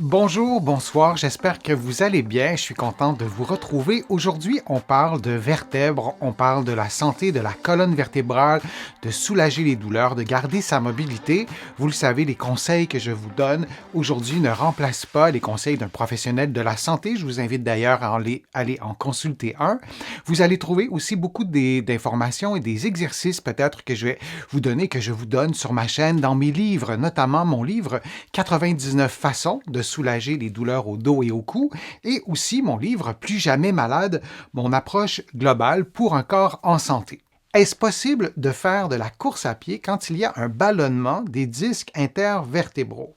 Bonjour, bonsoir, j'espère que vous allez bien. Je suis content de vous retrouver. Aujourd'hui, on parle de vertèbres, on parle de la santé de la colonne vertébrale, de soulager les douleurs, de garder sa mobilité. Vous le savez, les conseils que je vous donne aujourd'hui ne remplacent pas les conseils d'un professionnel de la santé. Je vous invite d'ailleurs à aller en consulter un. Vous allez trouver aussi beaucoup d'informations et des exercices peut-être que je vais vous donner, que je vous donne sur ma chaîne, dans mes livres, notamment mon livre 99 façons de soulager les douleurs au dos et au cou, et aussi mon livre Plus jamais malade, mon approche globale pour un corps en santé. Est-ce possible de faire de la course à pied quand il y a un ballonnement des disques intervertébraux?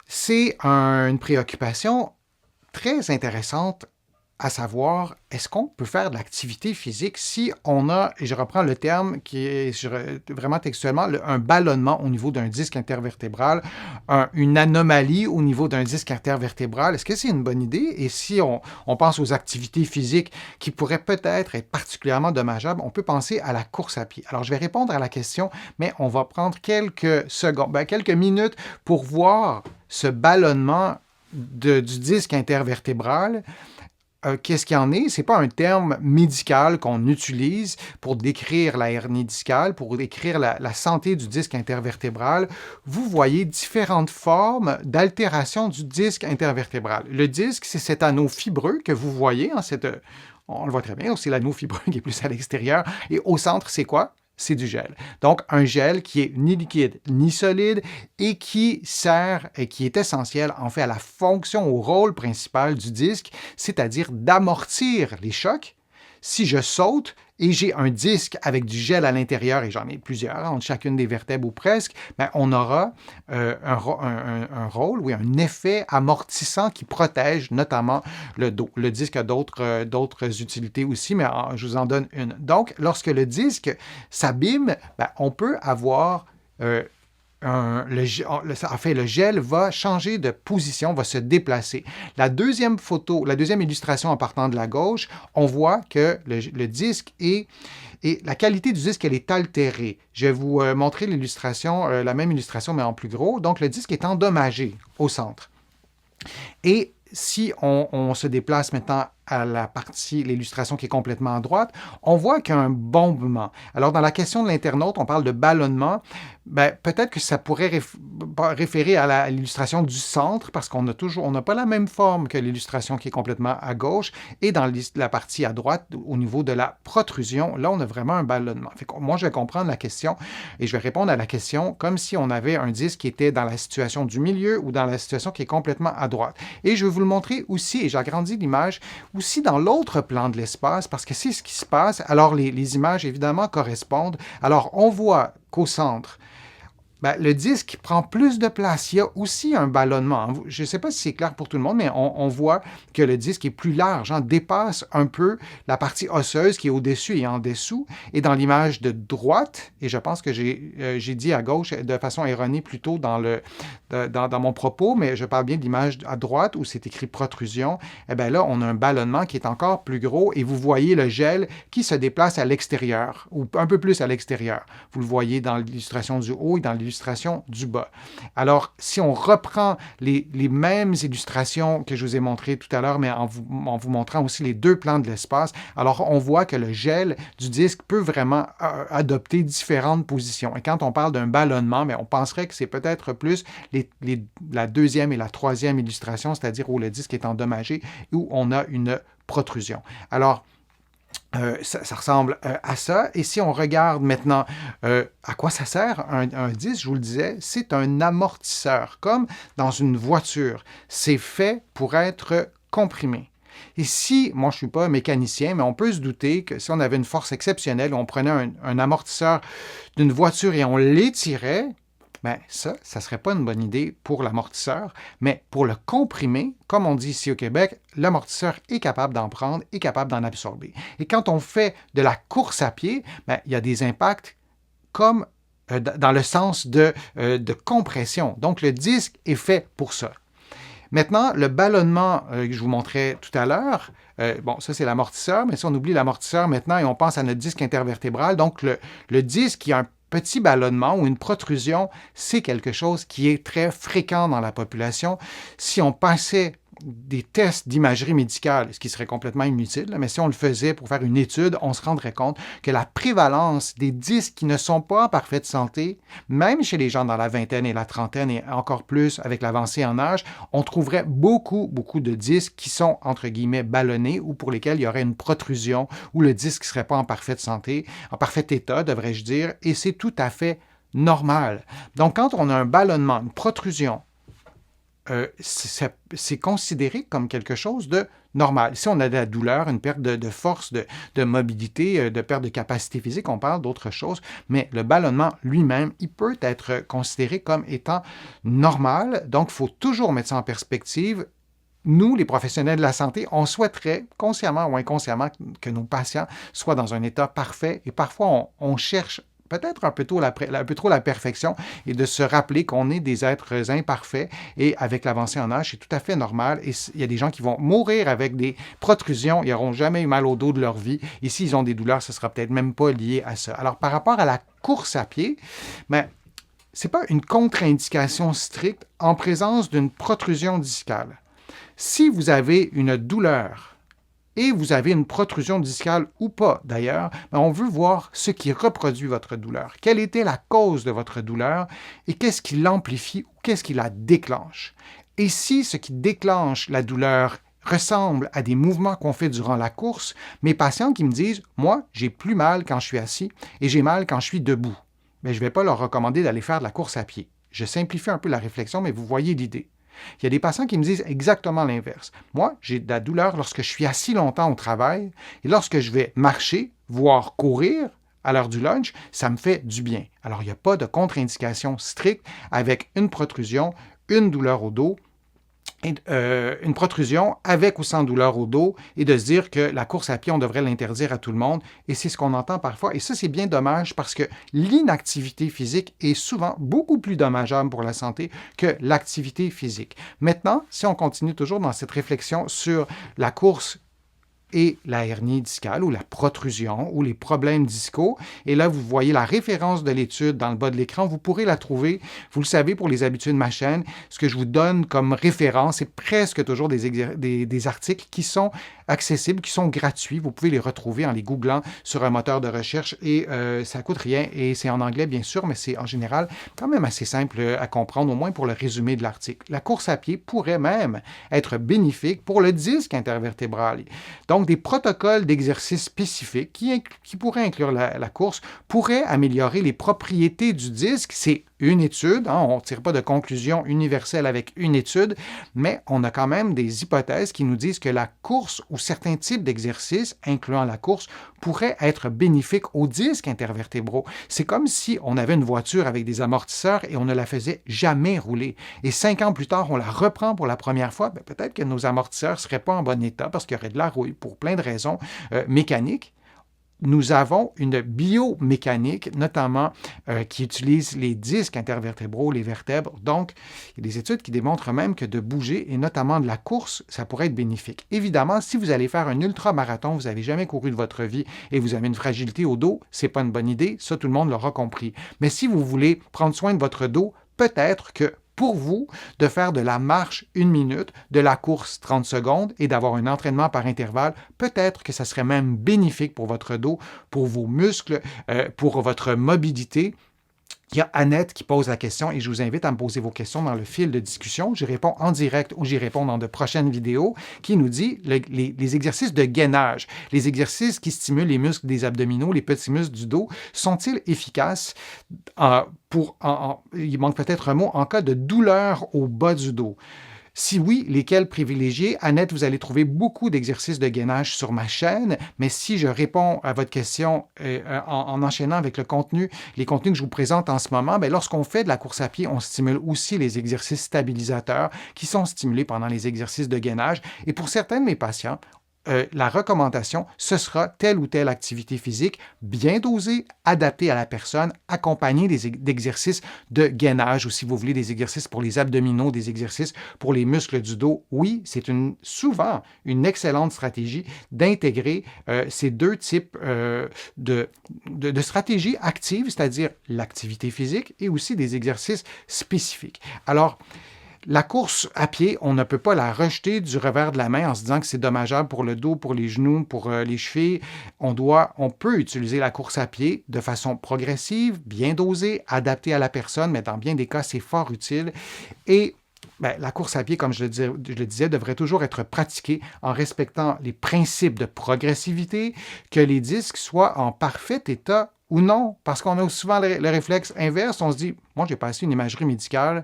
C'est une préoccupation très intéressante, à savoir, est-ce qu'on peut faire de l'activité physique si on a, et je reprends le terme qui est vraiment textuellement, un ballonnement au niveau d'un disque intervertébral, une anomalie au niveau d'un disque intervertébral? Est-ce que c'est une bonne idée? Et si on pense aux activités physiques qui pourraient peut-être être particulièrement dommageables, on peut penser à la course à pied. Alors, je vais répondre à la question, mais on va prendre quelques secondes, quelques minutes pour voir ce ballonnement du disque intervertébral. Qu'est-ce qu'il y en est? Ce n'est pas un terme médical qu'on utilise pour décrire la hernie discale, pour décrire la santé du disque intervertébral. Vous voyez différentes formes d'altération du disque intervertébral. Le disque, c'est cet anneau fibreux que vous voyez, on le voit très bien, c'est l'anneau fibreux qui est plus à l'extérieur. Et au centre, c'est quoi? C'est du gel. Donc, un gel qui est ni liquide ni solide et qui sert et qui est essentiel en fait à la fonction, au rôle principal du disque, c'est-à-dire d'amortir les chocs. Si je saute et j'ai un disque avec du gel à l'intérieur, et j'en ai plusieurs entre chacune des vertèbres ou presque, on aura un rôle, oui, un effet amortissant qui protège notamment le dos. Le disque a d'autres utilités aussi, mais je vous en donne une. Donc, lorsque le disque s'abîme, on peut avoir le gel va changer de position, va se déplacer. La deuxième illustration en partant de la gauche, on voit que le disque et la qualité du disque, elle est altérée. Je vais vous montrer l'illustration, la même illustration, mais en plus gros. Donc, le disque est endommagé au centre. Et si on se déplace maintenant à l'illustration qui est complètement à droite, on voit qu'il y a un bombement. Alors, dans la question de l'internaute, on parle de ballonnement. Peut-être que ça pourrait référer à l'illustration du centre, parce qu'on n'a pas la même forme que l'illustration qui est complètement à gauche. Et dans la partie à droite, au niveau de la protrusion, là, on a vraiment un ballonnement. Moi, je vais comprendre la question et je vais répondre à la question comme si on avait un disque qui était dans la situation du milieu ou dans la situation qui est complètement à droite. Et je vais vous le montrer aussi, et j'agrandis l'image, aussi dans l'autre plan de l'espace, parce que c'est ce qui se passe. Alors, les images, évidemment, correspondent. Alors, on voit qu'au centre, le disque prend plus de place. Il y a aussi un ballonnement. Je ne sais pas si c'est clair pour tout le monde, mais on voit que le disque est plus large, dépasse un peu la partie osseuse qui est au-dessus et en dessous. Et dans l'image de droite, et je pense que j'ai dit à gauche de façon erronée plutôt dans mon propos, mais je parle bien de l'image à droite où c'est écrit protrusion. Là, on a un ballonnement qui est encore plus gros et vous voyez le gel qui se déplace à l'extérieur, ou un peu plus à l'extérieur. Vous le voyez dans l'illustration du haut et dans l'illustration du bas. Alors, si on reprend les mêmes illustrations que je vous ai montrées tout à l'heure, mais en vous montrant aussi les deux plans de l'espace, alors on voit que le gel du disque peut vraiment adopter différentes positions. Et quand on parle d'un ballonnement, on penserait que c'est peut-être plus la deuxième et la troisième illustration, c'est-à-dire où le disque est endommagé, où on a une protrusion. Alors, ça ressemble à ça. Et si on regarde maintenant à quoi ça sert, un disque, je vous le disais, c'est un amortisseur, comme dans une voiture. C'est fait pour être comprimé. Et si, moi je ne suis pas mécanicien, mais on peut se douter que si on avait une force exceptionnelle, on prenait un amortisseur d'une voiture et on l'étirait, ça ne serait pas une bonne idée pour l'amortisseur, mais pour le comprimer, comme on dit ici au Québec, l'amortisseur est capable d'en prendre, est capable d'en absorber. Et quand on fait de la course à pied, il y a des impacts comme dans le sens de compression. Donc, le disque est fait pour ça. Maintenant, le ballonnement que je vous montrais tout à l'heure, ça c'est l'amortisseur, mais si on oublie l'amortisseur maintenant et on pense à notre disque intervertébral, donc le disque qui a petit ballonnement ou une protrusion, c'est quelque chose qui est très fréquent dans la population. Si on passait des tests d'imagerie médicale, ce qui serait complètement inutile, mais si on le faisait pour faire une étude, on se rendrait compte que la prévalence des disques qui ne sont pas en parfaite santé, même chez les gens dans la vingtaine et la trentaine et encore plus avec l'avancée en âge, on trouverait beaucoup de disques qui sont, entre guillemets, ballonnés ou pour lesquels il y aurait une protrusion ou le disque ne serait pas en parfaite santé, en parfait état, devrais-je dire, et c'est tout à fait normal. Donc, quand on a un ballonnement, une protrusion, c'est considéré comme quelque chose de normal. Si on a de la douleur, une perte de force, de mobilité, de perte de capacité physique, on parle d'autre chose, mais le ballonnement lui-même, il peut être considéré comme étant normal. Donc, il faut toujours mettre ça en perspective. Nous, les professionnels de la santé, on souhaiterait, consciemment ou inconsciemment, que nos patients soient dans un état parfait et parfois on cherche peut-être un peu trop la perfection et de se rappeler qu'on est des êtres imparfaits et avec l'avancée en âge, c'est tout à fait normal. Et il y a des gens qui vont mourir avec des protrusions, ils n'auront jamais eu mal au dos de leur vie. Et s'ils ont des douleurs, ce ne sera peut-être même pas lié à ça. Alors, par rapport à la course à pied, ce n'est pas une contre-indication stricte en présence d'une protrusion discale. Si vous avez une douleur et vous avez une protrusion discale ou pas d'ailleurs, on veut voir ce qui reproduit votre douleur. Quelle était la cause de votre douleur et qu'est-ce qui l'amplifie ou qu'est-ce qui la déclenche? Et si ce qui déclenche la douleur ressemble à des mouvements qu'on fait durant la course, mes patients qui me disent « Moi, j'ai plus mal quand je suis assis et j'ai mal quand je suis debout », je ne vais pas leur recommander d'aller faire de la course à pied. Je simplifie un peu la réflexion, mais vous voyez l'idée. Il y a des patients qui me disent exactement l'inverse. Moi, j'ai de la douleur lorsque je suis assis longtemps au travail et lorsque je vais marcher, voire courir à l'heure du lunch, ça me fait du bien. Alors, il n'y a pas de contre-indication stricte avec une protrusion, une douleur au dos, une protrusion avec ou sans douleur au dos et de se dire que la course à pied, on devrait l'interdire à tout le monde. Et c'est ce qu'on entend parfois. Et ça, c'est bien dommage parce que l'inactivité physique est souvent beaucoup plus dommageable pour la santé que l'activité physique. Maintenant, si on continue toujours dans cette réflexion sur la course et la hernie discale ou la protrusion ou les problèmes discaux. Et là, vous voyez la référence de l'étude dans le bas de l'écran. Vous pourrez la trouver. Vous le savez, pour les habitués de ma chaîne, ce que je vous donne comme référence, c'est presque toujours des articles qui sont accessibles, qui sont gratuits. Vous pouvez les retrouver en les googlant sur un moteur de recherche et ça ne coûte rien. Et c'est en anglais, bien sûr, mais c'est en général quand même assez simple à comprendre, au moins pour le résumé de l'article. La course à pied pourrait même être bénéfique pour le disque intervertébral. Donc, des protocoles d'exercice spécifiques qui pourraient inclure la course pourraient améliorer les propriétés du disque. C'est une étude, on ne tire pas de conclusion universelle avec une étude, mais on a quand même des hypothèses qui nous disent que la course ou certains types d'exercices, incluant la course, pourraient être bénéfiques aux disques intervertébraux. C'est comme si on avait une voiture avec des amortisseurs et on ne la faisait jamais rouler. Et 5 ans plus tard, on la reprend pour la première fois, peut-être que nos amortisseurs ne seraient pas en bon état parce qu'il y aurait de la rouille pour plein de raisons mécaniques. Nous avons une biomécanique, notamment qui utilise les disques intervertébraux, les vertèbres. Donc, il y a des études qui démontrent même que de bouger, et notamment de la course, ça pourrait être bénéfique. Évidemment, si vous allez faire un ultramarathon, vous n'avez jamais couru de votre vie et vous avez une fragilité au dos, ce n'est pas une bonne idée, ça tout le monde l'aura compris. Mais si vous voulez prendre soin de votre dos, peut-être que pour vous, de faire de la marche 1 minute, de la course 30 secondes et d'avoir un entraînement par intervalle, peut-être que ça serait même bénéfique pour votre dos, pour vos muscles, pour votre mobilité. Il y a Annette qui pose la question et je vous invite à me poser vos questions dans le fil de discussion. J'y réponds en direct ou j'y réponds dans de prochaines vidéos qui nous dit les exercices de gainage, les exercices qui stimulent les muscles des abdominaux, les petits muscles du dos, sont-ils efficaces il manque peut-être un mot, en cas de douleur au bas du dos? Si oui, lesquels privilégier? Annette, vous allez trouver beaucoup d'exercices de gainage sur ma chaîne, mais si je réponds à votre question en enchaînant avec les contenus que je vous présente en ce moment, lorsqu'on fait de la course à pied, on stimule aussi les exercices stabilisateurs qui sont stimulés pendant les exercices de gainage. Et pour certains de mes patients, la recommandation, ce sera telle ou telle activité physique bien dosée, adaptée à la personne, accompagnée d'exercices de gainage ou si vous voulez des exercices pour les abdominaux, des exercices pour les muscles du dos. Oui, c'est souvent une excellente stratégie d'intégrer ces deux types de stratégies actives, c'est-à-dire l'activité physique et aussi des exercices spécifiques. Alors, la course à pied, on ne peut pas la rejeter du revers de la main en se disant que c'est dommageable pour le dos, pour les genoux, pour les chevilles. On peut utiliser la course à pied de façon progressive, bien dosée, adaptée à la personne, mais dans bien des cas, c'est fort utile. Et la course à pied, comme je le disais, devrait toujours être pratiquée en respectant les principes de progressivité, que les disques soient en parfait état ou non, parce qu'on a souvent le réflexe inverse, on se dit, moi j'ai passé une imagerie médicale,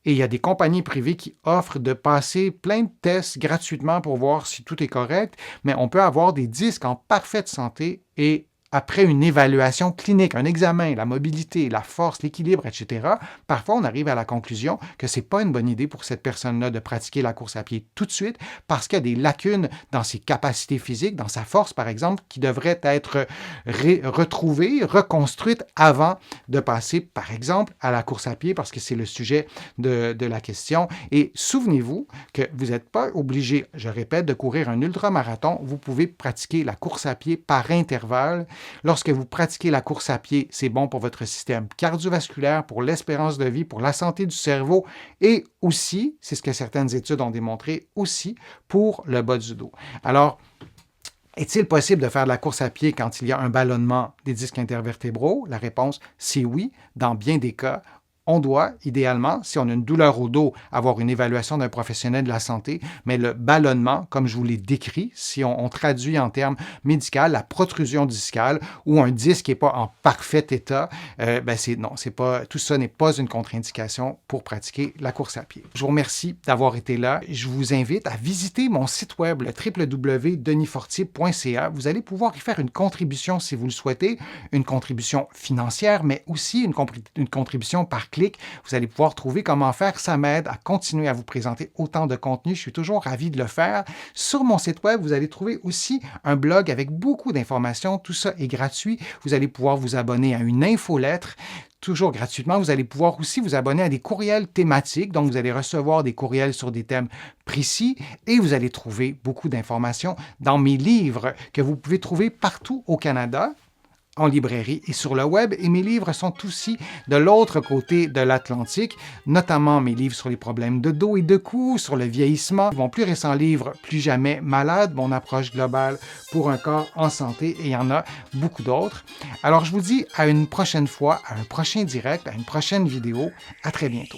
et il y a des compagnies privées qui offrent de passer plein de tests gratuitement pour voir si tout est correct, mais on peut avoir des disques en parfaite santé et après une évaluation clinique, un examen, la mobilité, la force, l'équilibre, etc., parfois on arrive à la conclusion que ce n'est pas une bonne idée pour cette personne-là de pratiquer la course à pied tout de suite parce qu'il y a des lacunes dans ses capacités physiques, dans sa force, par exemple, qui devraient être retrouvées, reconstruites avant de passer, par exemple, à la course à pied parce que c'est le sujet de la question. Et souvenez-vous que vous n'êtes pas obligé, je répète, de courir un ultramarathon. Vous pouvez pratiquer la course à pied par intervalle. Lorsque vous pratiquez la course à pied, c'est bon pour votre système cardiovasculaire, pour l'espérance de vie, pour la santé du cerveau et aussi, c'est ce que certaines études ont démontré, aussi pour le bas du dos. Alors, est-il possible de faire de la course à pied quand il y a un ballonnement des disques intervertébraux? La réponse, c'est oui, dans bien des cas. On doit, idéalement, si on a une douleur au dos, avoir une évaluation d'un professionnel de la santé, mais le ballonnement, comme je vous l'ai décrit, si on traduit en termes médicaux, la protrusion discale ou un disque qui n'est pas en parfait état, tout ça n'est pas une contre-indication pour pratiquer la course à pied. Je vous remercie d'avoir été là. Je vous invite à visiter mon site web, le www.denisfortier.ca. Vous allez pouvoir y faire une contribution si vous le souhaitez, une contribution financière, mais aussi une contribution par clic. Vous allez pouvoir trouver comment faire. Ça m'aide à continuer à vous présenter autant de contenu. Je suis toujours ravi de le faire. Sur mon site web, vous allez trouver aussi un blog avec beaucoup d'informations. Tout ça est gratuit. Vous allez pouvoir vous abonner à une infolettre. Toujours gratuitement, vous allez pouvoir aussi vous abonner à des courriels thématiques. Donc, vous allez recevoir des courriels sur des thèmes précis et vous allez trouver beaucoup d'informations dans mes livres que vous pouvez trouver partout au Canada, en librairie et sur le web. Et mes livres sont aussi de l'autre côté de l'Atlantique, notamment mes livres sur les problèmes de dos et de cou, sur le vieillissement. Mon plus récent livre, Plus jamais malade, mon approche globale pour un corps en santé, et il y en a beaucoup d'autres. Alors, je vous dis à une prochaine fois, à un prochain direct, à une prochaine vidéo. À très bientôt.